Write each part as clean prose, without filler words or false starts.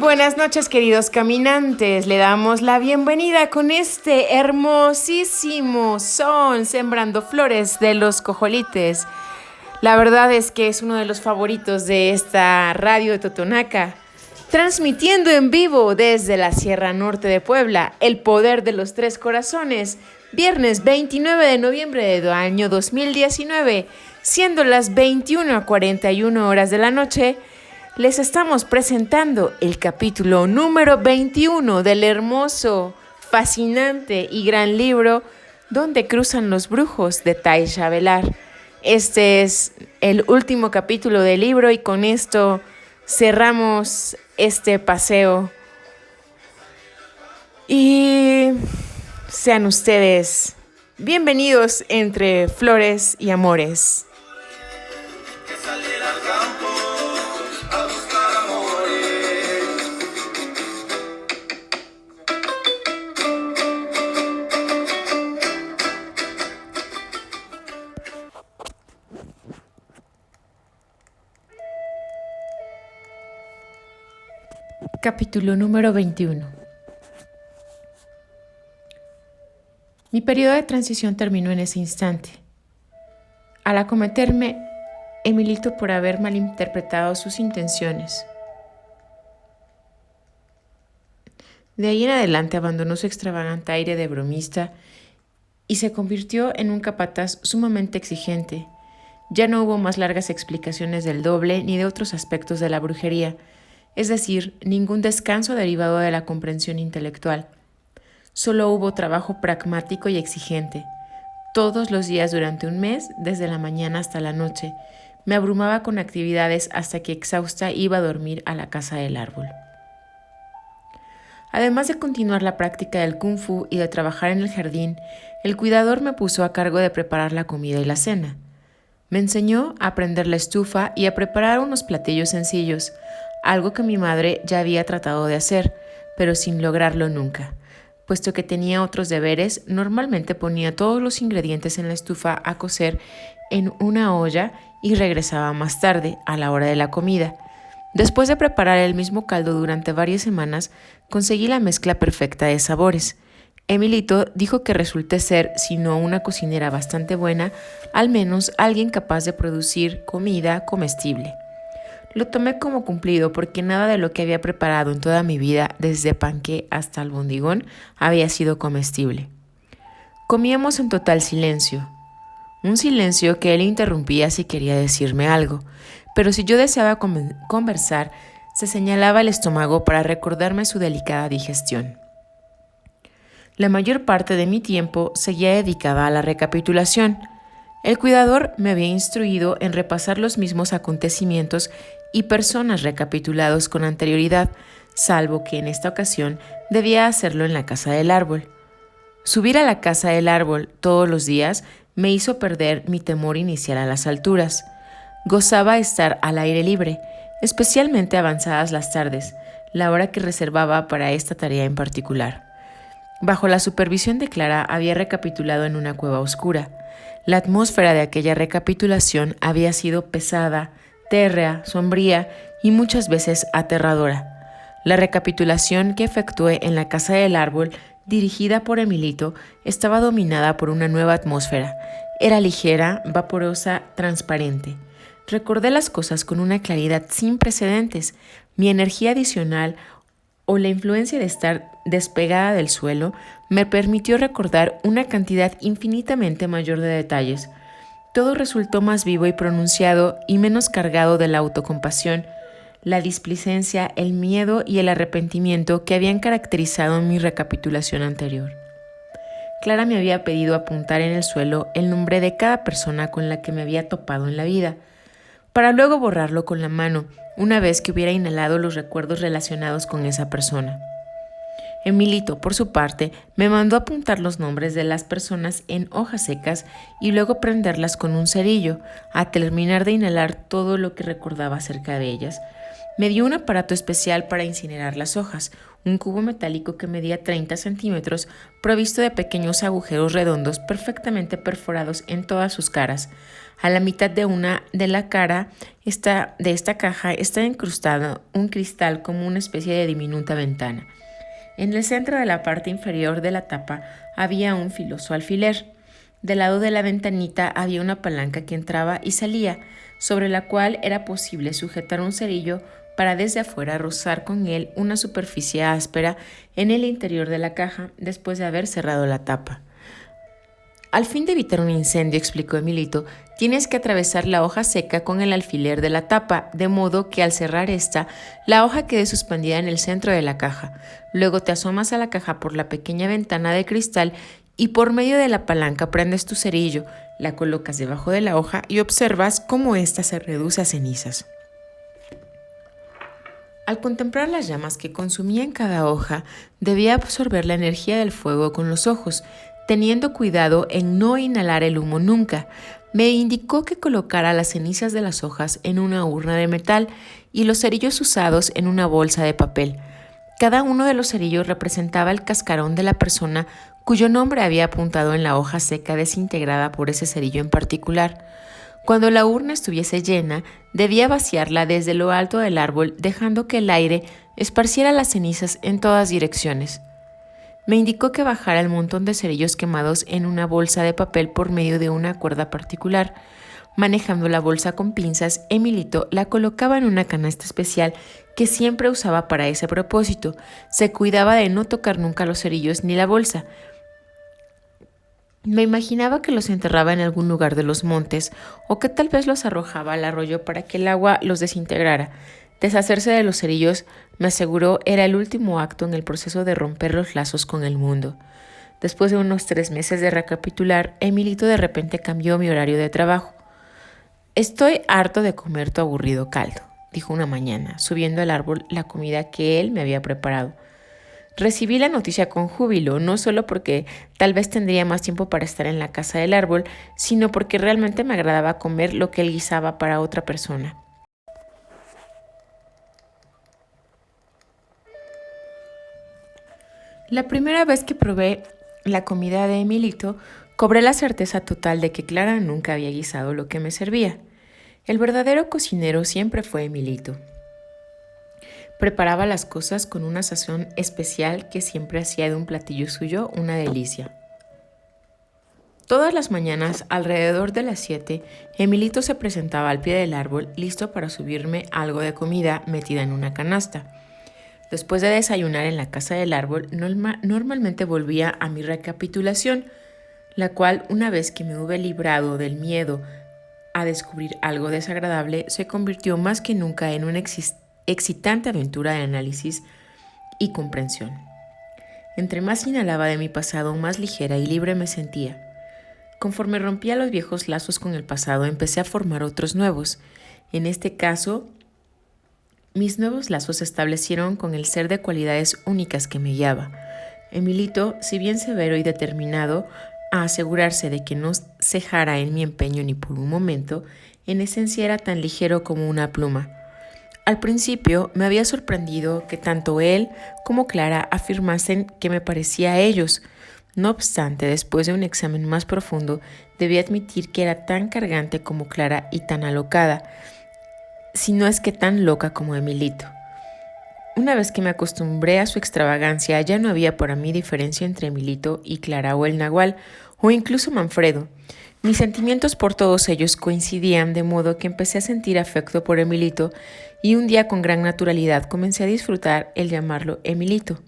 Buenas noches, queridos caminantes. Le damos la bienvenida con este hermosísimo son Sembrando Flores de los Cojolites. La verdad es que es uno de los favoritos de esta radio de Totonaca, transmitiendo en vivo desde la Sierra Norte de Puebla, el poder de los tres corazones, viernes 29 de noviembre del año 2019, siendo las 21:41 horas de la noche. Les estamos presentando el capítulo número 21 del hermoso, fascinante y gran libro Donde cruzan los brujos de Taisha Velar. Este es el último capítulo del libro y con esto cerramos este paseo. Y sean ustedes bienvenidos entre flores y amores. Capítulo número 21. Mi periodo de transición terminó en ese instante. Al acometerme, Emilito por haber malinterpretado sus intenciones. De ahí en adelante abandonó su extravagante aire de bromista y se convirtió en un capataz sumamente exigente. Ya no hubo más largas explicaciones del doble ni de otros aspectos de la brujería, es decir, ningún descanso derivado de la comprensión intelectual. Solo hubo trabajo pragmático y exigente. Todos los días durante un mes, desde la mañana hasta la noche, me abrumaba con actividades hasta que exhausta iba a dormir a la casa del árbol. Además de continuar la práctica del kung fu y de trabajar en el jardín, el cuidador me puso a cargo de preparar la comida y la cena. Me enseñó a prender la estufa y a preparar unos platillos sencillos, algo que mi madre ya había tratado de hacer, pero sin lograrlo nunca. Puesto que tenía otros deberes, normalmente ponía todos los ingredientes en la estufa a cocer en una olla y regresaba más tarde, a la hora de la comida. Después de preparar el mismo caldo durante varias semanas, conseguí la mezcla perfecta de sabores. Emilito dijo que resulté ser, si no una cocinera bastante buena, al menos alguien capaz de producir comida comestible. Lo tomé como cumplido porque nada de lo que había preparado en toda mi vida, desde panqué hasta albondigón, había sido comestible. Comíamos en total silencio. Un silencio que él interrumpía si quería decirme algo, pero si yo deseaba conversar, se señalaba el estómago para recordarme su delicada digestión. La mayor parte de mi tiempo seguía dedicada a la recapitulación. El cuidador me había instruido en repasar los mismos acontecimientos y personas recapitulados con anterioridad, salvo que en esta ocasión debía hacerlo en la casa del árbol. Subir a la casa del árbol todos los días me hizo perder mi temor inicial a las alturas. Gozaba estar al aire libre, especialmente avanzadas las tardes, la hora que reservaba para esta tarea en particular. Bajo la supervisión de Clara había recapitulado en una cueva oscura. La atmósfera de aquella recapitulación había sido pesada, térrea, sombría y muchas veces aterradora. La recapitulación que efectué en la casa del árbol, dirigida por Emilito, estaba dominada por una nueva atmósfera. Era ligera, vaporosa, transparente. Recordé las cosas con una claridad sin precedentes. Mi energía adicional o la influencia de estar despegada del suelo me permitió recordar una cantidad infinitamente mayor de detalles. Todo resultó más vivo y pronunciado y menos cargado de la autocompasión, la displicencia, el miedo y el arrepentimiento que habían caracterizado mi recapitulación anterior. Clara me había pedido apuntar en el suelo el nombre de cada persona con la que me había topado en la vida, para luego borrarlo con la mano, una vez que hubiera inhalado los recuerdos relacionados con esa persona. Emilito, por su parte, me mandó apuntar los nombres de las personas en hojas secas y luego prenderlas con un cerillo, a terminar de inhalar todo lo que recordaba acerca de ellas. Me dio un aparato especial para incinerar las hojas, un cubo metálico que medía 30 centímetros, provisto de pequeños agujeros redondos perfectamente perforados en todas sus caras. A la mitad de una de la cara de esta caja está incrustado un cristal como una especie de diminuta ventana. En el centro de la parte inferior de la tapa había un filoso alfiler. Del lado de la ventanita había una palanca que entraba y salía, sobre la cual era posible sujetar un cerillo para desde afuera rozar con él una superficie áspera en el interior de la caja después de haber cerrado la tapa. Al fin de evitar un incendio, explicó Emilito, tienes que atravesar la hoja seca con el alfiler de la tapa, de modo que al cerrar esta, la hoja quede suspendida en el centro de la caja. Luego te asomas a la caja por la pequeña ventana de cristal y por medio de la palanca prendes tu cerillo, la colocas debajo de la hoja y observas cómo ésta se reduce a cenizas. Al contemplar las llamas que consumían cada hoja, debía absorber la energía del fuego con los ojos, teniendo cuidado en no inhalar el humo nunca. Me indicó que colocara las cenizas de las hojas en una urna de metal y los cerillos usados en una bolsa de papel. Cada uno de los cerillos representaba el cascarón de la persona cuyo nombre había apuntado en la hoja seca desintegrada por ese cerillo en particular. Cuando la urna estuviese llena, debía vaciarla desde lo alto del árbol, dejando que el aire esparciera las cenizas en todas direcciones. Me indicó que bajara el montón de cerillos quemados en una bolsa de papel por medio de una cuerda particular. Manejando la bolsa con pinzas, Emilito la colocaba en una canasta especial que siempre usaba para ese propósito. Se cuidaba de no tocar nunca los cerillos ni la bolsa. Me imaginaba que los enterraba en algún lugar de los montes o que tal vez los arrojaba al arroyo para que el agua los desintegrara. Deshacerse de los cerillos, me aseguró, era el último acto en el proceso de romper los lazos con el mundo. Después de unos 3 meses de recapitular, Emilito de repente cambió mi horario de trabajo. Estoy harto de comer tu aburrido caldo, dijo una mañana, subiendo al árbol la comida que él me había preparado. Recibí la noticia con júbilo, no solo porque tal vez tendría más tiempo para estar en la casa del árbol, sino porque realmente me agradaba comer lo que él guisaba para otra persona. La primera vez que probé la comida de Emilito, cobré la certeza total de que Clara nunca había guisado lo que me servía. El verdadero cocinero siempre fue Emilito. Preparaba las cosas con una sazón especial que siempre hacía de un platillo suyo una delicia. Todas las mañanas, alrededor de las 7, Emilito se presentaba al pie del árbol, listo para subirme algo de comida metida en una canasta. Después de desayunar en la casa del árbol, normalmente volvía a mi recapitulación, la cual, una vez que me hube librado del miedo a descubrir algo desagradable, se convirtió más que nunca en una excitante aventura de análisis y comprensión. Entre más inhalaba de mi pasado, más ligera y libre me sentía. Conforme rompía los viejos lazos con el pasado, empecé a formar otros nuevos. En este caso, mis nuevos lazos se establecieron con el ser de cualidades únicas que me guiaba. Emilito, si bien severo y determinado a asegurarse de que no cejara en mi empeño ni por un momento, en esencia era tan ligero como una pluma. Al principio me había sorprendido que tanto él como Clara afirmasen que me parecía a ellos. No obstante, después de un examen más profundo, debí admitir que era tan cargante como Clara y tan alocada, si no es que tan loca como Emilito. Una vez que me acostumbré a su extravagancia, ya no había para mí diferencia entre Emilito y Clara o el Nahual, o incluso Manfredo. Mis sentimientos por todos ellos coincidían, de modo que empecé a sentir afecto por Emilito y un día con gran naturalidad comencé a disfrutar el llamarlo Emilito.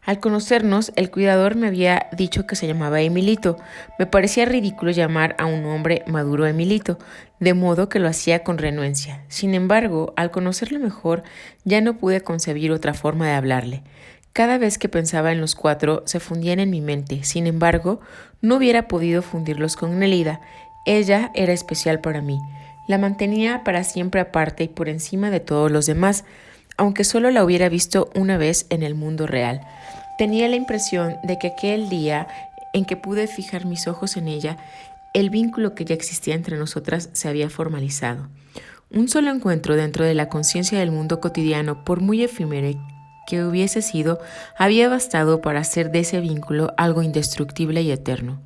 Al conocernos, el cuidador me había dicho que se llamaba Emilito. Me parecía ridículo llamar a un hombre maduro Emilito, de modo que lo hacía con renuencia. Sin embargo, al conocerlo mejor, ya no pude concebir otra forma de hablarle. Cada vez que pensaba en los 4, se fundían en mi mente. Sin embargo, no hubiera podido fundirlos con Nelida. Ella era especial para mí. La mantenía para siempre aparte y por encima de todos los demás, aunque solo la hubiera visto una vez en el mundo real. Tenía la impresión de que aquel día en que pude fijar mis ojos en ella, el vínculo que ya existía entre nosotras se había formalizado. Un solo encuentro dentro de la conciencia del mundo cotidiano, por muy efímero que hubiese sido había bastado para hacer de ese vínculo algo indestructible y eterno.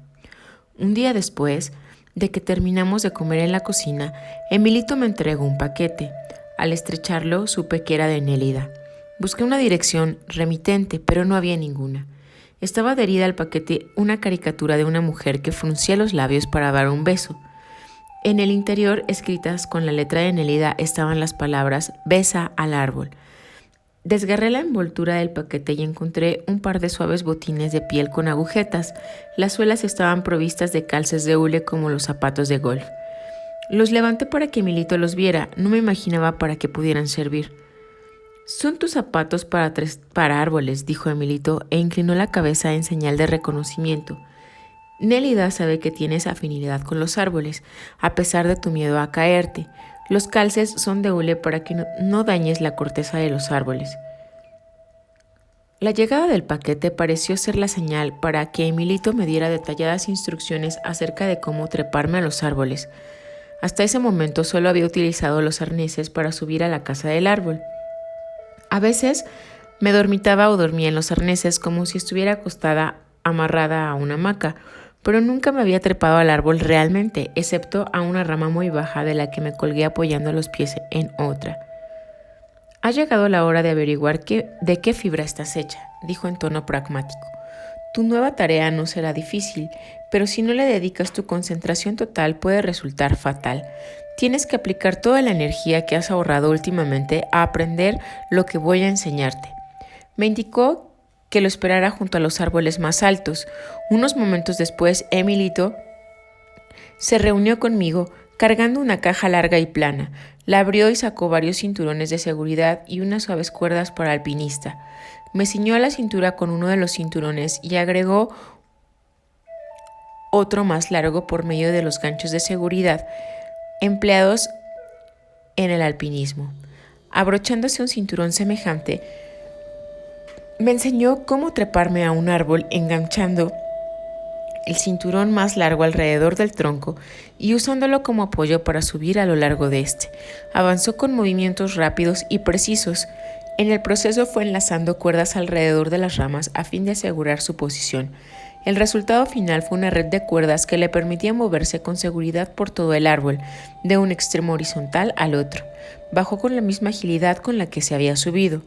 Un día después de que terminamos de comer en la cocina, Emilito me entregó un paquete. Al estrecharlo, supe que era de Nélida. Busqué una dirección remitente, pero no había ninguna. Estaba adherida al paquete una caricatura de una mujer que fruncía los labios para dar un beso. En el interior, escritas con la letra de Nélida, estaban las palabras «Besa al árbol». Desgarré la envoltura del paquete y encontré un par de suaves botines de piel con agujetas. Las suelas estaban provistas de calces de hule como los zapatos de golf. Los levanté para que Emilito los viera. No me imaginaba para qué pudieran servir. «Son tus zapatos para árboles», dijo Emilito, e inclinó la cabeza en señal de reconocimiento. «Nélida sabe que tienes afinidad con los árboles, a pesar de tu miedo a caerte. Los calces son de hule para que no dañes la corteza de los árboles». La llegada del paquete pareció ser la señal para que Emilito me diera detalladas instrucciones acerca de cómo treparme a los árboles. Hasta ese momento solo había utilizado los arneses para subir a la casa del árbol. A veces me dormitaba o dormía en los arneses como si estuviera acostada amarrada a una hamaca, pero nunca me había trepado al árbol realmente, excepto a una rama muy baja de la que me colgué apoyando los pies en otra. «Ha llegado la hora de averiguar de qué fibra estás hecha», dijo en tono pragmático. «Tu nueva tarea no será difícil, pero si no le dedicas tu concentración total puede resultar fatal. Tienes que aplicar toda la energía que has ahorrado últimamente a aprender lo que voy a enseñarte». Me indicó que lo esperara junto a los árboles más altos. Unos momentos después, Emilito se reunió conmigo cargando una caja larga y plana. La abrió y sacó varios cinturones de seguridad y unas suaves cuerdas para alpinista. Me ciñó a la cintura con uno de los cinturones y agregó otro más largo por medio de los ganchos de seguridad empleados en el alpinismo. Abrochándose un cinturón semejante, me enseñó cómo treparme a un árbol enganchando el cinturón más largo alrededor del tronco y usándolo como apoyo para subir a lo largo de este. Avanzó con movimientos rápidos y precisos. En el proceso fue enlazando cuerdas alrededor de las ramas a fin de asegurar su posición. El resultado final fue una red de cuerdas que le permitía moverse con seguridad por todo el árbol, de un extremo horizontal al otro. Bajó con la misma agilidad con la que se había subido.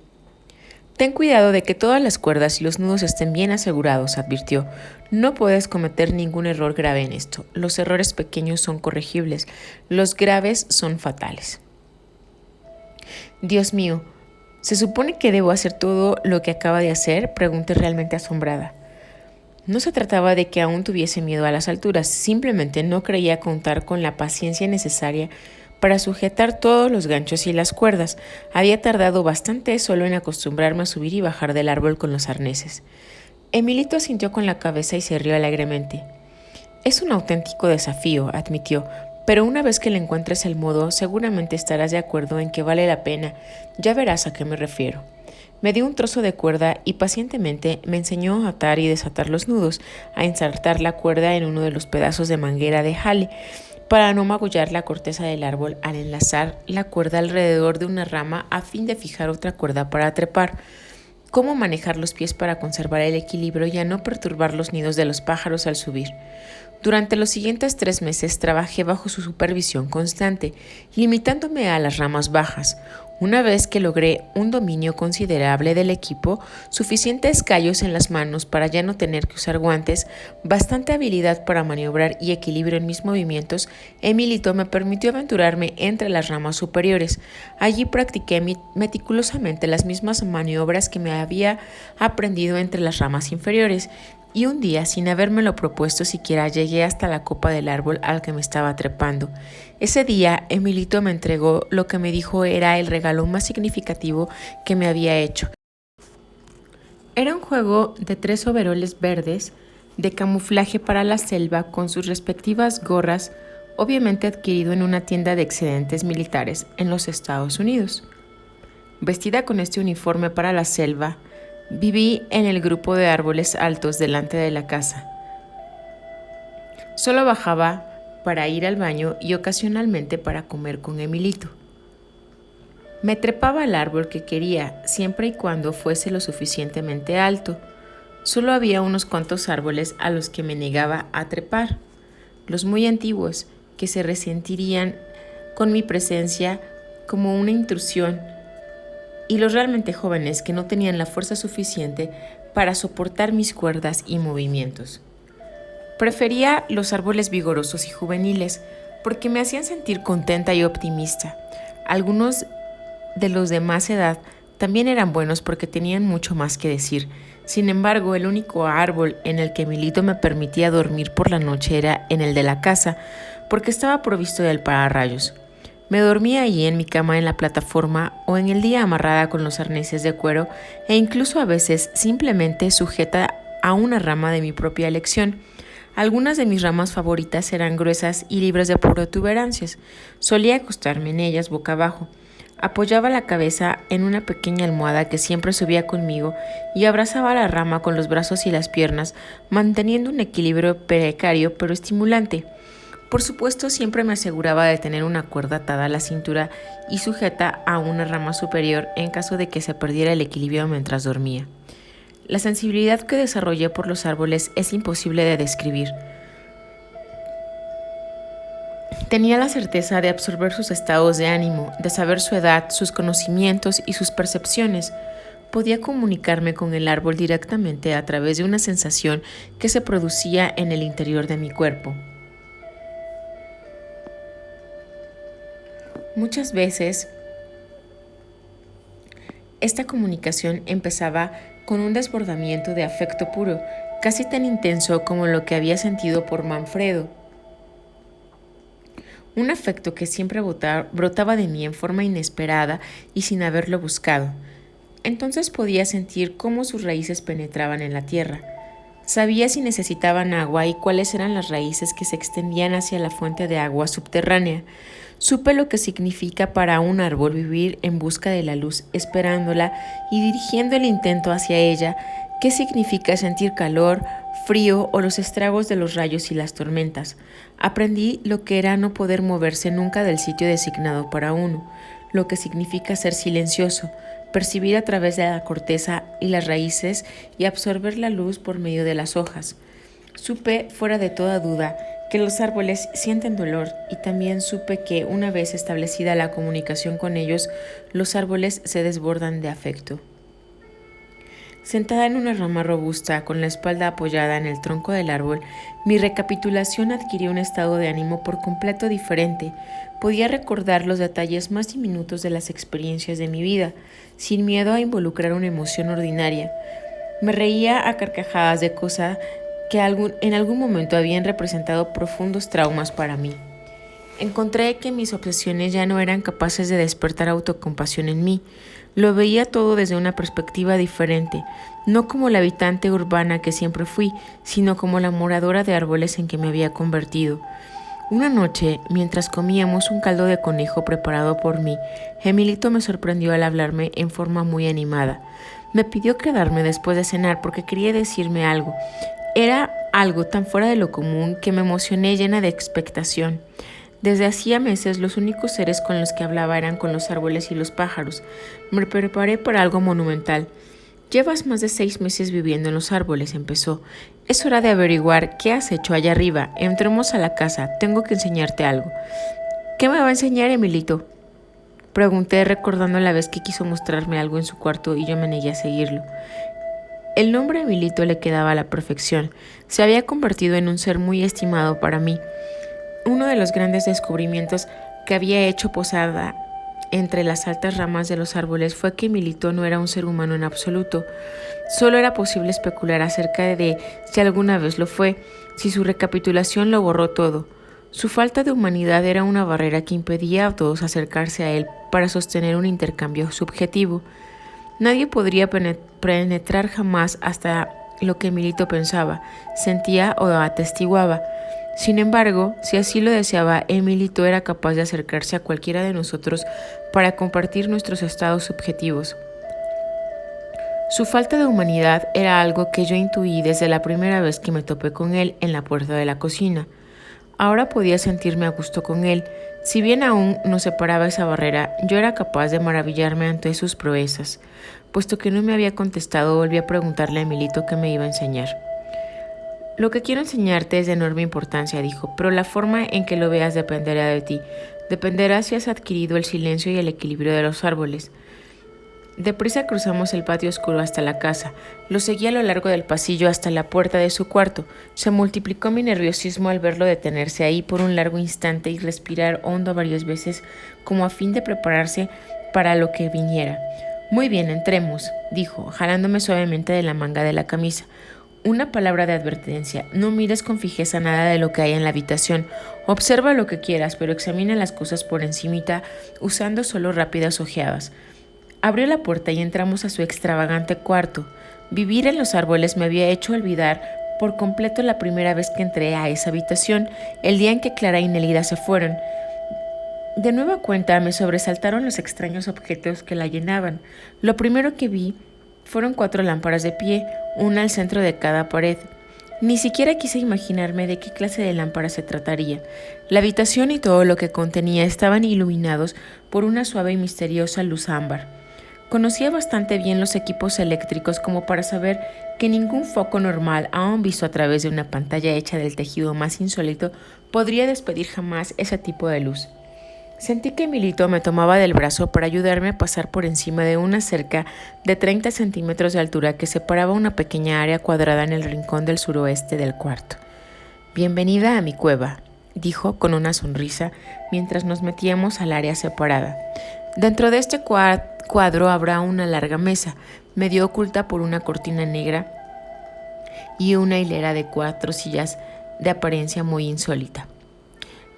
«Ten cuidado de que todas las cuerdas y los nudos estén bien asegurados», advirtió. «No puedes cometer ningún error grave en esto. Los errores pequeños son corregibles, los graves son fatales». «Dios mío, ¿se supone que debo hacer todo lo que acaba de hacer?», pregunté realmente asombrada. No se trataba de que aún tuviese miedo a las alturas, simplemente no creía contar con la paciencia necesaria para sujetar todos los ganchos y las cuerdas. Había tardado bastante solo en acostumbrarme a subir y bajar del árbol con los arneses. Emilito asintió con la cabeza y se rió alegremente. «Es un auténtico desafío», admitió, «pero una vez que le encuentres el modo, seguramente estarás de acuerdo en que vale la pena. Ya verás a qué me refiero». Me dio un trozo de cuerda y pacientemente me enseñó a atar y desatar los nudos, a ensartar la cuerda en uno de los pedazos de manguera de jale, para no magullar la corteza del árbol al enlazar la cuerda alrededor de una rama a fin de fijar otra cuerda para trepar, cómo manejar los pies para conservar el equilibrio y a no perturbar los nidos de los pájaros al subir. Durante los siguientes 3 meses trabajé bajo su supervisión constante, limitándome a las ramas bajas. Una vez que logré un dominio considerable del equipo, suficientes callos en las manos para ya no tener que usar guantes, bastante habilidad para maniobrar y equilibrio en mis movimientos, Emilito me permitió aventurarme entre las ramas superiores. Allí practiqué meticulosamente las mismas maniobras que me había aprendido entre las ramas inferiores, y un día, sin habérmelo propuesto siquiera, llegué hasta la copa del árbol al que me estaba trepando. Ese día, Emilito me entregó lo que me dijo era el regalo más significativo que me había hecho. Era un juego de 3 overoles verdes de camuflaje para la selva con sus respectivas gorras, obviamente adquirido en una tienda de excedentes militares en los Estados Unidos. Vestida con este uniforme para la selva, viví en el grupo de árboles altos delante de la casa. Solo bajaba para ir al baño y ocasionalmente para comer con Emilito. Me trepaba al árbol que quería, siempre y cuando fuese lo suficientemente alto. Solo había unos cuantos árboles a los que me negaba a trepar. Los muy antiguos, que se resentirían con mi presencia como una intrusión, y los realmente jóvenes que no tenían la fuerza suficiente para soportar mis cuerdas y movimientos. Prefería los árboles vigorosos y juveniles porque me hacían sentir contenta y optimista. Algunos de los de más edad también eran buenos porque tenían mucho más que decir. Sin embargo, el único árbol en el que Milito me permitía dormir por la noche era en el de la casa, porque estaba provisto del pararrayos. Me dormía allí en mi cama en la plataforma o en el día amarrada con los arneses de cuero e incluso a veces simplemente sujeta a una rama de mi propia elección. Algunas de mis ramas favoritas eran gruesas y libres de protuberancias. Solía acostarme en ellas boca abajo. Apoyaba la cabeza en una pequeña almohada que siempre subía conmigo y abrazaba la rama con los brazos y las piernas, manteniendo un equilibrio precario pero estimulante. Por supuesto, siempre me aseguraba de tener una cuerda atada a la cintura y sujeta a una rama superior en caso de que se perdiera el equilibrio mientras dormía. La sensibilidad que desarrollé por los árboles es imposible de describir. Tenía la certeza de absorber sus estados de ánimo, de saber su edad, sus conocimientos y sus percepciones. Podía comunicarme con el árbol directamente a través de una sensación que se producía en el interior de mi cuerpo. Muchas veces, esta comunicación empezaba con un desbordamiento de afecto puro, casi tan intenso como lo que había sentido por Manfredo. Un afecto que siempre brotaba de mí en forma inesperada y sin haberlo buscado. Entonces podía sentir cómo sus raíces penetraban en la tierra. Sabía si necesitaban agua y cuáles eran las raíces que se extendían hacia la fuente de agua subterránea. Supe lo que significa para un árbol vivir en busca de la luz, esperándola y dirigiendo el intento hacia ella, qué significa sentir calor, frío o los estragos de los rayos y las tormentas. Aprendí lo que era no poder moverse nunca del sitio designado para uno, lo que significa ser silencioso, percibir a través de la corteza y las raíces y absorber la luz por medio de las hojas. Supe, fuera de toda duda, que los árboles sienten dolor y también supe que, una vez establecida la comunicación con ellos, los árboles se desbordan de afecto. Sentada en una rama robusta, con la espalda apoyada en el tronco del árbol, mi recapitulación adquirió un estado de ánimo por completo diferente. Podía recordar los detalles más diminutos de las experiencias de mi vida, sin miedo a involucrar una emoción ordinaria. Me reía a carcajadas de cosas que en algún momento habían representado profundos traumas para mí. Encontré que mis obsesiones ya no eran capaces de despertar autocompasión en mí. Lo veía todo desde una perspectiva diferente, no como la habitante urbana que siempre fui, sino como la moradora de árboles en que me había convertido. Una noche, mientras comíamos un caldo de conejo preparado por mí, Emilito me sorprendió al hablarme en forma muy animada. Me pidió quedarme después de cenar porque quería decirme algo. Era algo tan fuera de lo común que me emocioné llena de expectación. Desde hacía meses los únicos seres con los que hablaba eran con los árboles y los pájaros. Me preparé para algo monumental. «Llevas más de 6 meses viviendo en los árboles», empezó. «Es hora de averiguar qué has hecho allá arriba. Entremos a la casa. Tengo que enseñarte algo». «¿Qué me va a enseñar, Emilito?», pregunté, recordando la vez que quiso mostrarme algo en su cuarto y yo me negué a seguirlo. El nombre Emilito le quedaba a la perfección. Se había convertido en un ser muy estimado para mí. Uno de los grandes descubrimientos que había hecho posada entre las altas ramas de los árboles fue que Emilito no era un ser humano en absoluto. Solo era posible especular acerca de si alguna vez lo fue, si su recapitulación lo borró todo. Su falta de humanidad era una barrera que impedía a todos acercarse a él para sostener un intercambio subjetivo. Nadie podría penetrar jamás hasta lo que Emilito pensaba, sentía o atestiguaba. Sin embargo, si así lo deseaba, Emilito era capaz de acercarse a cualquiera de nosotros para compartir nuestros estados subjetivos. Su falta de humanidad era algo que yo intuí desde la primera vez que me topé con él en la puerta de la cocina. Ahora podía sentirme a gusto con él. Si bien aún nos separaba esa barrera, yo era capaz de maravillarme ante sus proezas. Puesto que no me había contestado, volví a preguntarle a Emilito qué me iba a enseñar. Lo que quiero enseñarte es de enorme importancia, dijo, pero la forma en que lo veas dependerá de ti. Dependerá si has adquirido el silencio y el equilibrio de los árboles. Deprisa cruzamos el patio oscuro hasta la casa. Lo seguí a lo largo del pasillo hasta la puerta de su cuarto. Se multiplicó mi nerviosismo al verlo detenerse ahí por un largo instante y respirar hondo varias veces, como a fin de prepararse para lo que viniera. Muy bien, entremos, dijo, jalándome suavemente de la manga de la camisa. Una palabra de advertencia, no mires con fijeza nada de lo que hay en la habitación. Observa lo que quieras, pero examina las cosas por encimita, usando solo rápidas ojeadas. Abrió la puerta y entramos a su extravagante cuarto. Vivir en los árboles me había hecho olvidar por completo la primera vez que entré a esa habitación, el día en que Clara y Nelida se fueron. De nueva cuenta me sobresaltaron los extraños objetos que la llenaban. Lo primero que vi fueron 4 lámparas de pie, una al centro de cada pared. Ni siquiera quise imaginarme de qué clase de lámpara se trataría. La habitación y todo lo que contenía estaban iluminados por una suave y misteriosa luz ámbar. Conocía bastante bien los equipos eléctricos como para saber que ningún foco normal, aún visto a través de una pantalla hecha del tejido más insólito, podría despedir jamás ese tipo de luz. Sentí que Emilito me tomaba del brazo para ayudarme a pasar por encima de una cerca de 30 centímetros de altura que separaba una pequeña área cuadrada en el rincón del suroeste del cuarto. «Bienvenida a mi cueva», dijo con una sonrisa mientras nos metíamos al área separada. «Dentro de este cuadro habrá una larga mesa, medio oculta por una cortina negra y una hilera de 4 sillas de apariencia muy insólita.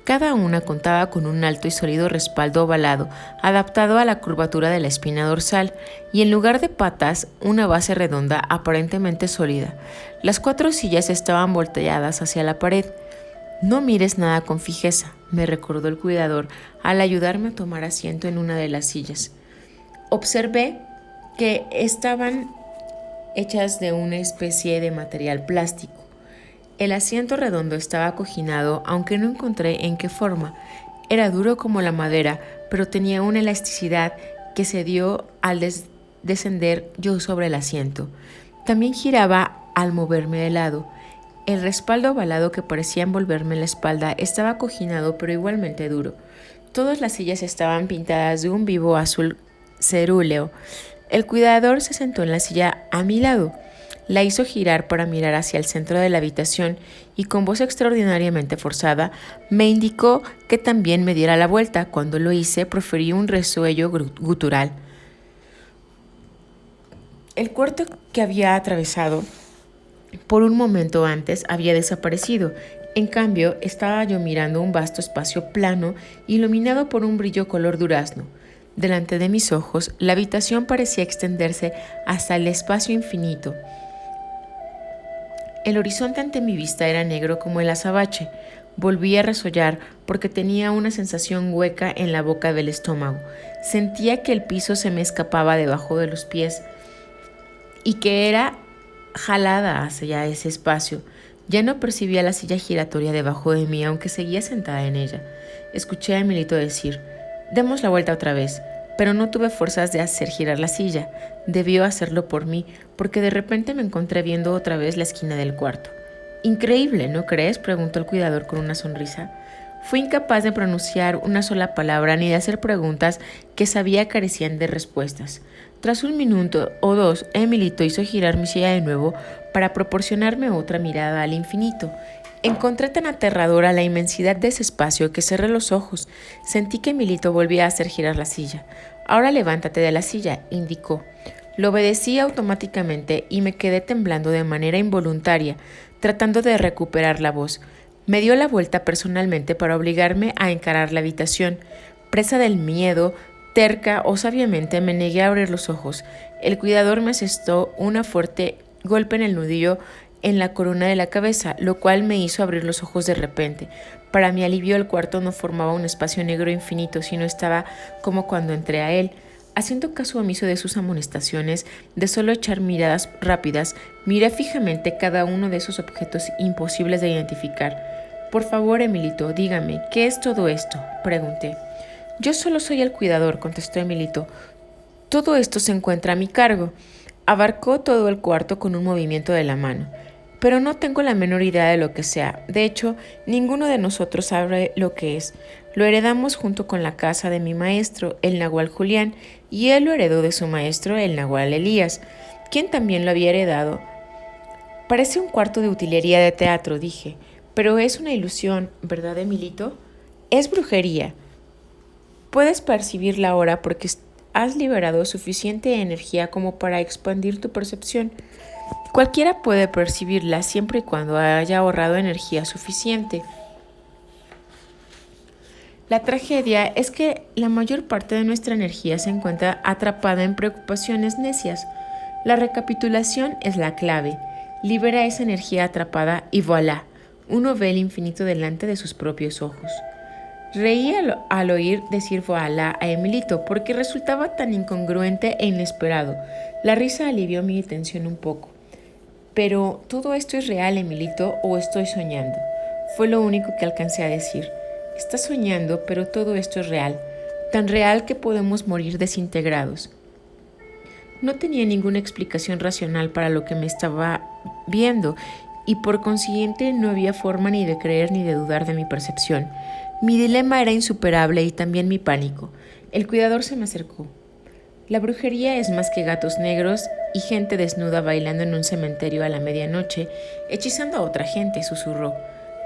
Cada una contaba con un alto y sólido respaldo ovalado, adaptado a la curvatura de la espina dorsal, y en lugar de patas, una base redonda aparentemente sólida. Las 4 sillas estaban volteadas hacia la pared. «No mires nada con fijeza», me recordó el cuidador al ayudarme a tomar asiento en una de las sillas. Observé que estaban hechas de una especie de material plástico. El asiento redondo estaba acoginado, aunque no encontré en qué forma. Era duro como la madera, pero tenía una elasticidad que se dio al descender yo sobre el asiento. También giraba al moverme de lado. El respaldo ovalado que parecía envolverme en la espalda estaba acoginado, pero igualmente duro. Todas las sillas estaban pintadas de un vivo azul cerúleo. El cuidador se sentó en la silla a mi lado. La hizo girar para mirar hacia el centro de la habitación y con voz extraordinariamente forzada me indicó que también me diera la vuelta. Cuando lo hice, proferí un resuello gutural. El cuarto que había atravesado por un momento antes había desaparecido. En cambio, estaba yo mirando un vasto espacio plano iluminado por un brillo color durazno. Delante de mis ojos, la habitación parecía extenderse hasta el espacio infinito. El horizonte ante mi vista era negro como el azabache. Volví a resollar porque tenía una sensación hueca en la boca del estómago. Sentía que el piso se me escapaba debajo de los pies y que era jalada hacia ese espacio. Ya no percibía la silla giratoria debajo de mí, aunque seguía sentada en ella. Escuché a Emilito decir: «Demos la vuelta otra vez», pero no tuve fuerzas de hacer girar la silla. Debió hacerlo por mí, porque de repente me encontré viendo otra vez la esquina del cuarto. «Increíble, ¿no crees?», preguntó el cuidador con una sonrisa. Fui incapaz de pronunciar una sola palabra ni de hacer preguntas que sabía carecían de respuestas. Tras 1 minuto o 2, Emilito hizo girar mi silla de nuevo para proporcionarme otra mirada al infinito. Encontré tan aterradora la inmensidad de ese espacio que cerré los ojos. Sentí que Emilito volvía a hacer girar la silla. «Ahora levántate de la silla», indicó. Lo obedecí automáticamente y me quedé temblando de manera involuntaria, tratando de recuperar la voz. Me dio la vuelta personalmente para obligarme a encarar la habitación. Presa del miedo, terca o sabiamente me negué a abrir los ojos. El cuidador me asestó un fuerte golpe en el nudillo en la corona de la cabeza, lo cual me hizo abrir los ojos de repente. Para mi alivio, el cuarto no formaba un espacio negro infinito, sino estaba como cuando entré a él. Haciendo caso omiso de sus amonestaciones, de solo echar miradas rápidas, miré fijamente cada uno de esos objetos imposibles de identificar. Por favor, Emilito, dígame, ¿qué es todo esto?, pregunté. Yo solo soy el cuidador, contestó Emilito. Todo esto se encuentra a mi cargo. Abarcó todo el cuarto con un movimiento de la mano. Pero no tengo la menor idea de lo que sea. De hecho, ninguno de nosotros sabe lo que es. Lo heredamos junto con la casa de mi maestro, el Nahual Julián, y él lo heredó de su maestro, el Nahual Elías, quien también lo había heredado. Parece un cuarto de utilería de teatro, dije, pero es una ilusión, ¿verdad, Emilito? Es brujería. Puedes percibirla ahora porque has liberado suficiente energía como para expandir tu percepción. Cualquiera puede percibirla siempre y cuando haya ahorrado energía suficiente. La tragedia es que la mayor parte de nuestra energía se encuentra atrapada en preocupaciones necias. La recapitulación es la clave. Libera esa energía atrapada y voilà, uno ve el infinito delante de sus propios ojos. Reí al oír decir voilà a Emilito porque resultaba tan incongruente e inesperado. La risa alivió mi tensión un poco. Pero, ¿todo esto es real, Emilito, o estoy soñando? Fue lo único que alcancé a decir. Estás soñando, pero todo esto es real. Tan real que podemos morir desintegrados. No tenía ninguna explicación racional para lo que me estaba viendo y por consiguiente no había forma ni de creer ni de dudar de mi percepción. Mi dilema era insuperable y también mi pánico. El cuidador se me acercó. La brujería es más que gatos negros y gente desnuda bailando en un cementerio a la medianoche, hechizando a otra gente, susurró.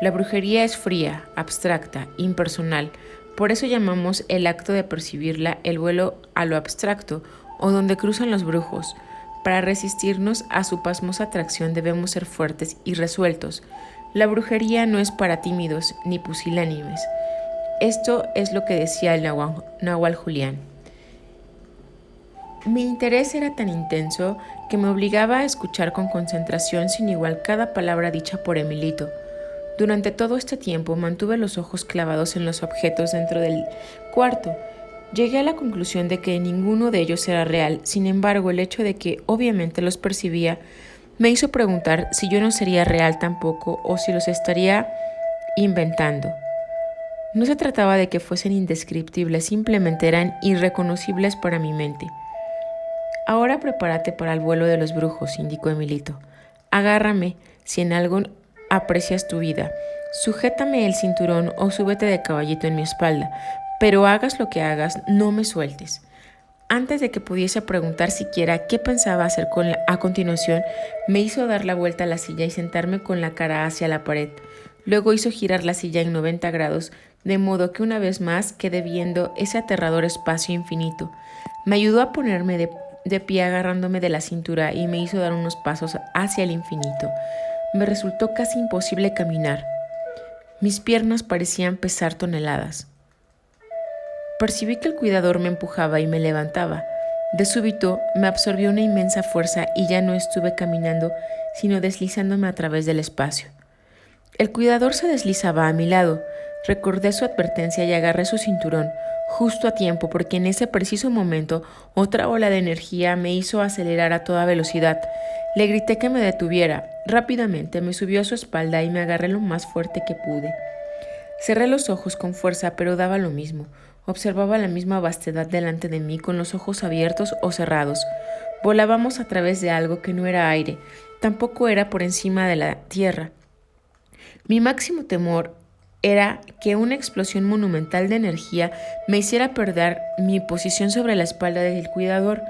La brujería es fría, abstracta, impersonal. Por eso llamamos el acto de percibirla el vuelo a lo abstracto o donde cruzan los brujos. Para resistirnos a su pasmosa atracción debemos ser fuertes y resueltos. La brujería no es para tímidos ni pusilánimes. Esto es lo que decía el Nahual Julián. Mi interés era tan intenso que me obligaba a escuchar con concentración sin igual cada palabra dicha por Emilito. Durante todo este tiempo mantuve los ojos clavados en los objetos dentro del cuarto. Llegué a la conclusión de que ninguno de ellos era real. Sin embargo, el hecho de que obviamente los percibía me hizo preguntar si yo no sería real tampoco o si los estaría inventando. No se trataba de que fuesen indescriptibles, simplemente eran irreconocibles para mi mente. Ahora prepárate para el vuelo de los brujos, indicó Emilito. Agárrame si en algo aprecias tu vida. Sujétame el cinturón o súbete de caballito en mi espalda, pero hagas lo que hagas, no me sueltes. Antes de que pudiese preguntar siquiera qué pensaba hacer a continuación, me hizo dar la vuelta a la silla y sentarme con la cara hacia la pared. Luego hizo girar la silla en 90 grados, de modo que una vez más quedé viendo ese aterrador espacio infinito. Me ayudó a ponerme de pie agarrándome de la cintura y me hizo dar unos pasos hacia el infinito. Me resultó casi imposible caminar. Mis piernas parecían pesar toneladas. Percibí que el cuidador me empujaba y me levantaba. De súbito me absorbió una inmensa fuerza y ya no estuve caminando, sino deslizándome a través del espacio. El cuidador se deslizaba a mi lado. Recordé su advertencia y agarré su cinturón, justo a tiempo porque en ese preciso momento otra ola de energía me hizo acelerar a toda velocidad. Le grité que me detuviera. Rápidamente me subió a su espalda y me agarré lo más fuerte que pude. Cerré los ojos con fuerza, pero daba lo mismo. Observaba la misma vastedad delante de mí con los ojos abiertos o cerrados. Volábamos a través de algo que no era aire, tampoco era por encima de la tierra. Mi máximo temor era que una explosión monumental de energía me hiciera perder mi posición sobre la espalda del cuidador.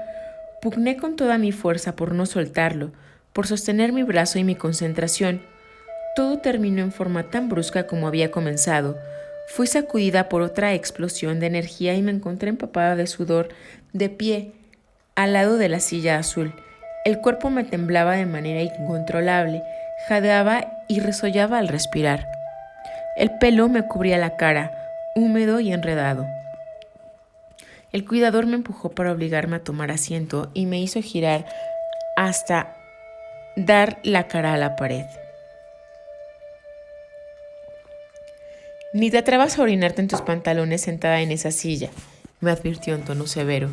Pugné con toda mi fuerza por no soltarlo, por sostener mi brazo y mi concentración. Todo terminó en forma tan brusca como había comenzado. Fui sacudida por otra explosión de energía y me encontré empapada de sudor, de pie, al lado de la silla azul. El cuerpo me temblaba de manera incontrolable, jadeaba y resollaba al respirar. El pelo me cubría la cara, húmedo y enredado. El cuidador me empujó para obligarme a tomar asiento y me hizo girar hasta dar la cara a la pared. Ni te atrevas a orinarte en tus pantalones sentada en esa silla, me advirtió en tono severo.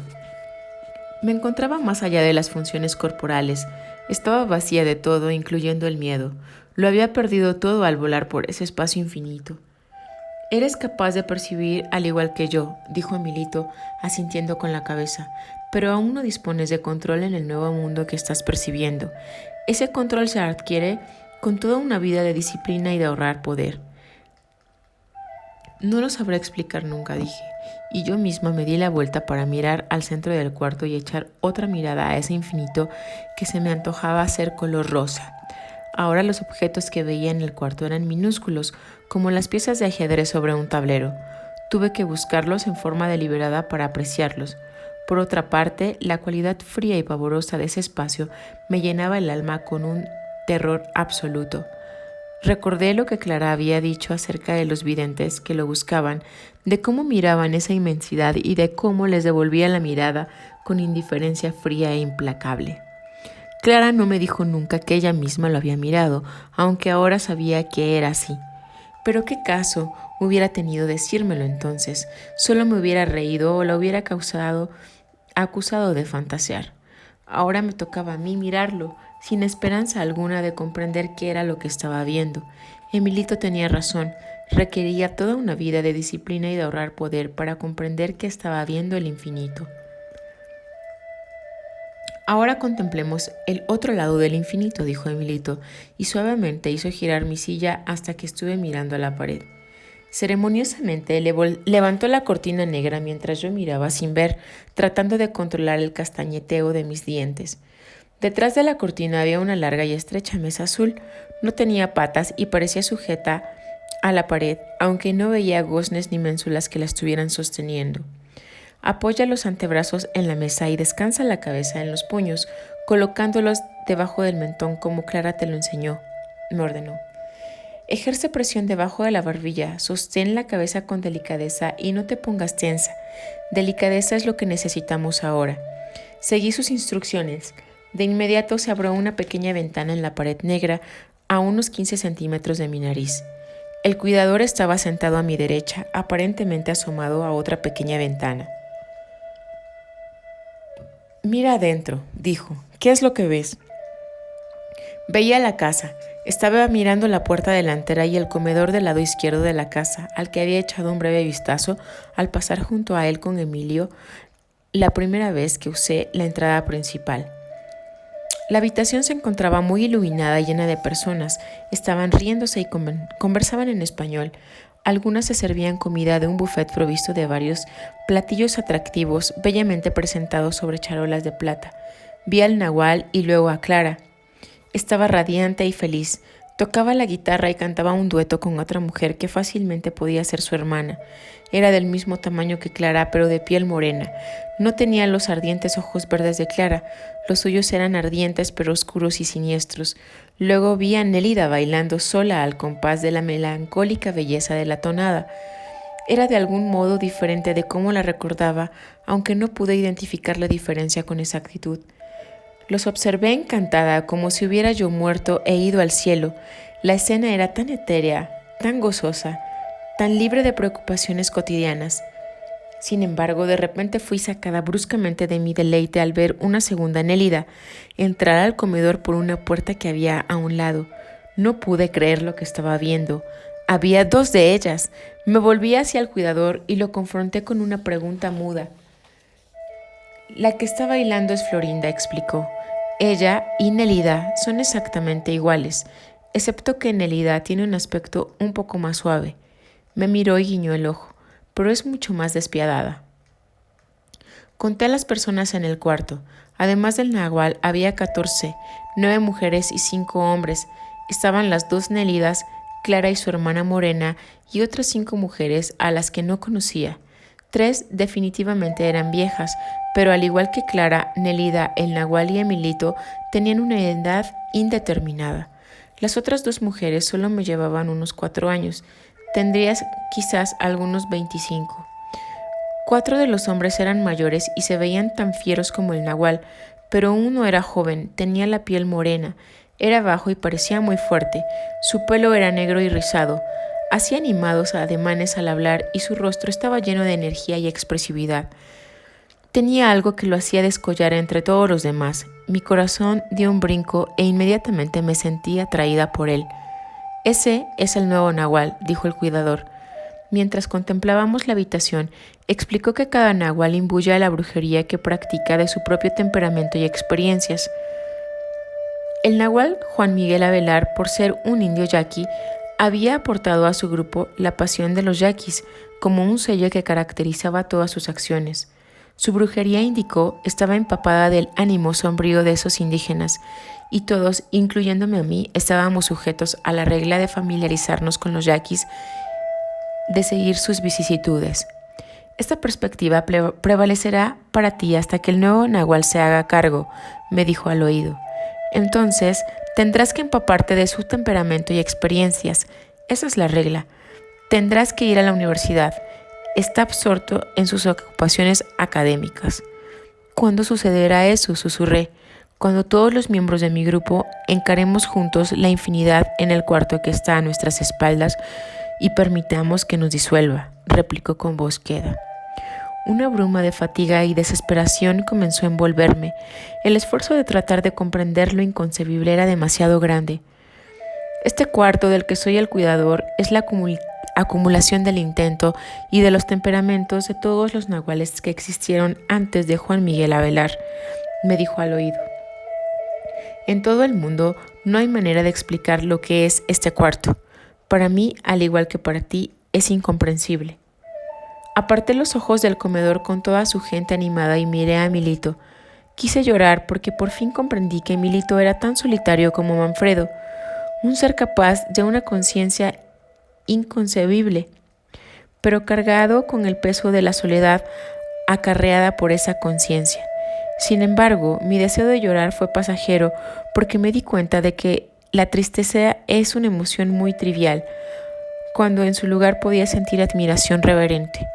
Me encontraba más allá de las funciones corporales. Estaba vacía de todo, incluyendo el miedo. Lo había perdido todo al volar por ese espacio infinito. «Eres capaz de percibir al igual que yo», dijo Emilito, asintiendo con la cabeza, «pero aún no dispones de control en el nuevo mundo que estás percibiendo. Ese control se adquiere con toda una vida de disciplina y de ahorrar poder». «No lo sabré explicar nunca», dije, y yo misma me di la vuelta para mirar al centro del cuarto y echar otra mirada a ese infinito que se me antojaba ser color rosa. Ahora los objetos que veía en el cuarto eran minúsculos, como las piezas de ajedrez sobre un tablero. Tuve que buscarlos en forma deliberada para apreciarlos. Por otra parte, la cualidad fría y pavorosa de ese espacio me llenaba el alma con un terror absoluto. Recordé lo que Clara había dicho acerca de los videntes que lo buscaban, de cómo miraban esa inmensidad y de cómo les devolvía la mirada con indiferencia fría e implacable. Clara no me dijo nunca que ella misma lo había mirado, aunque ahora sabía que era así. Pero qué caso hubiera tenido decírmelo entonces, solo me hubiera reído o la hubiera acusado de fantasear. Ahora me tocaba a mí mirarlo, sin esperanza alguna de comprender qué era lo que estaba viendo. Emilito tenía razón, requería toda una vida de disciplina y de ahorrar poder para comprender que estaba viendo el infinito. «Ahora contemplemos el otro lado del infinito», dijo Emilito, y suavemente hizo girar mi silla hasta que estuve mirando a la pared. Ceremoniosamente levantó la cortina negra mientras yo miraba sin ver, tratando de controlar el castañeteo de mis dientes. Detrás de la cortina había una larga y estrecha mesa azul. No tenía patas y parecía sujeta a la pared, aunque no veía goznes ni ménsulas que la estuvieran sosteniendo. «Apoya los antebrazos en la mesa y descansa la cabeza en los puños, colocándolos debajo del mentón como Clara te lo enseñó», me ordenó. «Ejerce presión debajo de la barbilla, sostén la cabeza con delicadeza y no te pongas tensa. Delicadeza es lo que necesitamos ahora». Seguí sus instrucciones. De inmediato se abrió una pequeña ventana en la pared negra a unos 15 centímetros de mi nariz. El cuidador estaba sentado a mi derecha, aparentemente asomado a otra pequeña ventana. «Mira adentro», dijo. «¿Qué es lo que ves?» Veía la casa. Estaba mirando la puerta delantera y el comedor del lado izquierdo de la casa, al que había echado un breve vistazo al pasar junto a él con Emilio la primera vez que usé la entrada principal. La habitación se encontraba muy iluminada y llena de personas. Estaban riéndose y conversaban en español. Algunas se servían comida de un buffet provisto de varios platillos atractivos, bellamente presentados sobre charolas de plata. Vi al nahual y luego a Clara. Estaba radiante y feliz. Tocaba la guitarra y cantaba un dueto con otra mujer que fácilmente podía ser su hermana. Era del mismo tamaño que Clara, pero de piel morena. No tenía los ardientes ojos verdes de Clara. Los suyos eran ardientes pero oscuros y siniestros. Luego vi a Nélida bailando sola al compás de la melancólica belleza de la tonada. Era de algún modo diferente de cómo la recordaba, aunque no pude identificar la diferencia con exactitud. Los observé encantada, como si hubiera yo muerto e ido al cielo. La escena era tan etérea, tan gozosa, tan libre de preocupaciones cotidianas. Sin embargo, de repente fui sacada bruscamente de mi deleite al ver una segunda Nélida entrar al comedor por una puerta que había a un lado. No pude creer lo que estaba viendo. Había dos de ellas. Me volví hacia el cuidador y lo confronté con una pregunta muda. «La que está bailando es Florinda», explicó. «Ella y Nélida son exactamente iguales, excepto que Nélida tiene un aspecto un poco más suave». Me miró y guiñó el ojo, pero es mucho más despiadada. Conté a las personas en el cuarto. Además del nahual, había 14, 9 mujeres y 5 hombres. Estaban las 2 Nélidas, Clara y su hermana Morena, y otras 5 mujeres a las que no conocía. 3 definitivamente eran viejas, pero al igual que Clara, Nélida, el nahual y Emilito tenían una edad indeterminada. Las otras 2 mujeres solo me llevaban unos 4 años. Tendrías quizás algunos 25. 4 de los hombres eran mayores y se veían tan fieros como el nahual, pero uno era joven, tenía la piel morena, era bajo y parecía muy fuerte. Su pelo era negro y rizado. Hacía animados ademanes al hablar y su rostro estaba lleno de energía y expresividad. Tenía algo que lo hacía descollar entre todos los demás. Mi corazón dio un brinco e inmediatamente me sentí atraída por él. Ese es el nuevo nahual, dijo el cuidador. Mientras contemplábamos la habitación, explicó que cada nahual imbuye a la brujería que practica de su propio temperamento y experiencias. El nahual Juan Miguel Avelar, por ser un indio yaqui, había aportado a su grupo la pasión de los yaquis como un sello que caracterizaba todas sus acciones. Su brujería, indicó, estaba empapada del ánimo sombrío de esos indígenas, y todos, incluyéndome a mí, estábamos sujetos a la regla de familiarizarnos con los yaquis, de seguir sus vicisitudes. Esta perspectiva prevalecerá para ti hasta que el nuevo nahual se haga cargo, me dijo al oído. Entonces, tendrás que empaparte de su temperamento y experiencias. Esa es la regla. Tendrás que ir a la universidad. Está absorto en sus ocupaciones académicas. ¿Cuándo sucederá eso?, susurré. Cuando todos los miembros de mi grupo encaremos juntos la infinidad en el cuarto que está a nuestras espaldas y permitamos que nos disuelva, replicó con voz queda. Una bruma de fatiga y desesperación comenzó a envolverme. El esfuerzo de tratar de comprender lo inconcebible era demasiado grande. Este cuarto del que soy el cuidador es la acumulación del intento y de los temperamentos de todos los nahuales que existieron antes de Juan Miguel Avelar, me dijo al oído. En todo el mundo no hay manera de explicar lo que es este cuarto. Para mí, al igual que para ti, es incomprensible. Aparté los ojos del comedor con toda su gente animada y miré a Milito. Quise llorar porque por fin comprendí que Milito era tan solitario como Manfredo, un ser capaz de una conciencia inconcebible, pero cargado con el peso de la soledad acarreada por esa conciencia. Sin embargo, mi deseo de llorar fue pasajero porque me di cuenta de que la tristeza es una emoción muy trivial, cuando en su lugar podía sentir admiración reverente.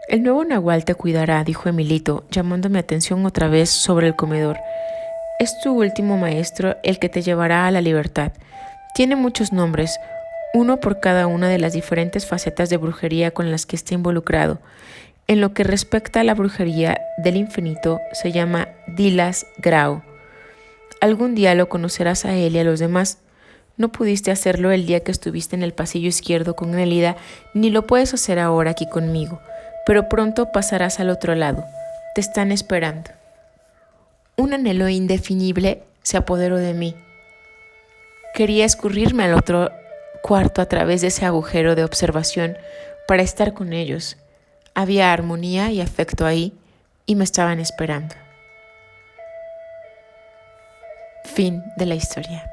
El nuevo nahual te cuidará, dijo Emilito, llamando mi atención otra vez sobre el comedor. Es tu último maestro el que te llevará a la libertad. Tiene muchos nombres, uno por cada una de las diferentes facetas de brujería con las que está involucrado. En lo que respecta a la brujería del infinito, se llama Dilas Grau. Algún día lo conocerás a él y a los demás. No pudiste hacerlo el día que estuviste en el pasillo izquierdo con Elida, ni lo puedes hacer ahora aquí conmigo, pero pronto pasarás al otro lado. Te están esperando. Un anhelo indefinible se apoderó de mí. Quería escurrirme al otro cuarto a través de ese agujero de observación para estar con ellos. Había armonía y afecto ahí y me estaban esperando. Fin de la historia.